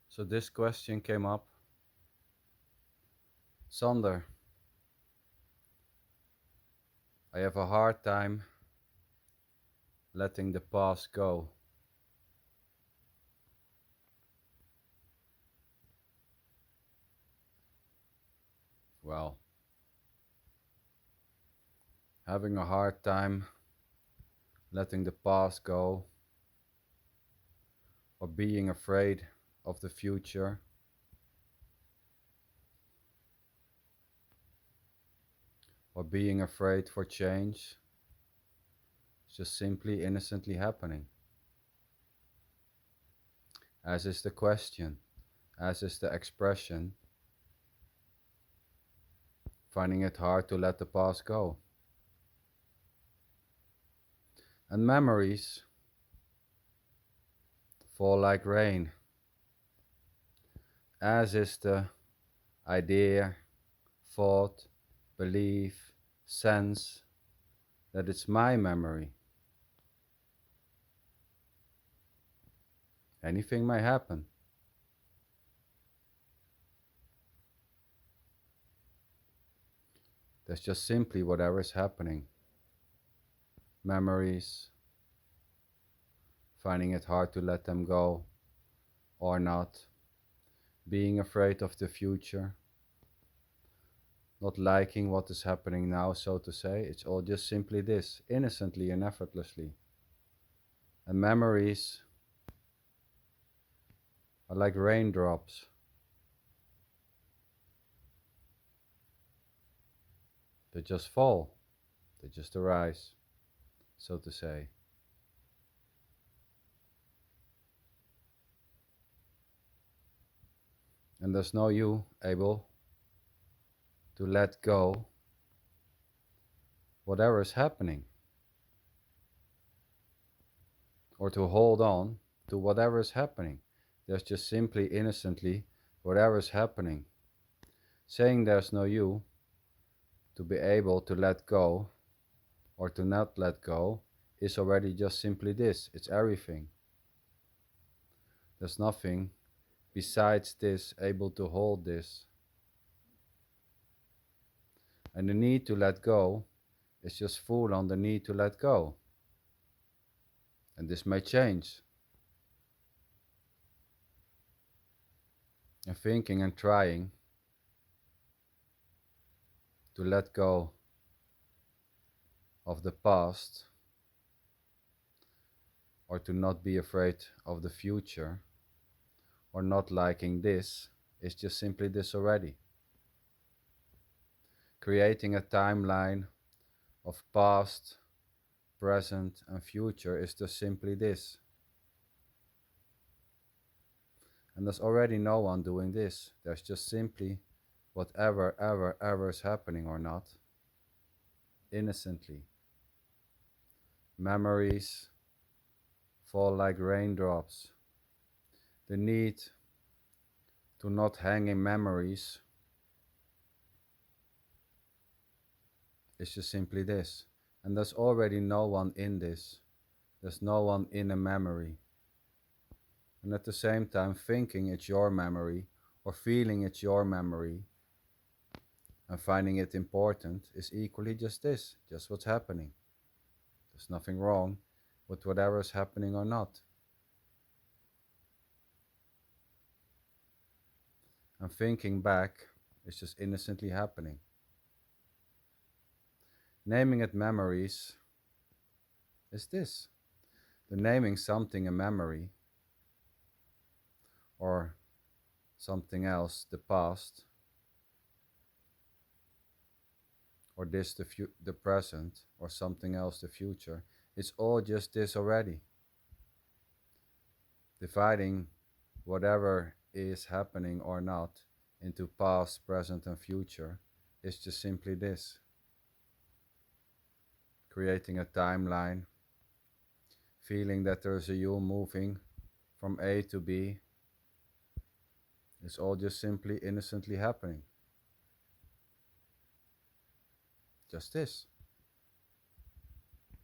So this question came up. Sander, I have a hard time letting the past go. Well, having a hard time letting the past go or being afraid of the future or being afraid for change is just simply innocently happening. As is the question, as is the expression, finding it hard to let the past go. And memories fall like rain, as is the idea, thought, belief, sense that it's my memory. Anything may happen. That's just simply whatever is happening. Memories, finding it hard to let them go or not, being afraid of the future, not liking what is happening now, so to say. It's all just simply this, innocently and effortlessly. And memories are like raindrops. They just fall, they just arise, so to say. And there's no you able to let go whatever is happening, or to hold on to whatever is happening. There's just simply innocently whatever is happening. Saying there's no you to be able to let go or to not let go is already just simply this. It's everything. There's nothing besides this able to hold this. And the need to let go is just full on the need to let go. And this may change. And thinking and trying to let go of the past or to not be afraid of the future or not liking this is just simply this already. Creating a timeline of past, present and future is just simply this. And there's already no one doing this. There's just simply whatever ever is happening or not, innocently. Memories fall like raindrops. The need to not hang in memories is just simply this. And there's already no one in this. There's no one in a memory. And at the same time, thinking it's your memory or feeling it's your memory and finding it important is equally just this, just what's happening. There's nothing wrong with whatever is happening or not. And thinking back is just innocently happening. Naming it memories is this. The naming something a memory or something else the past, or this the present, or something else the future, it's all just this already. Dividing whatever is happening or not into past, present and future is just simply this. Creating a timeline, feeling that there's a you moving from A to B, it's all just simply innocently happening. Just this.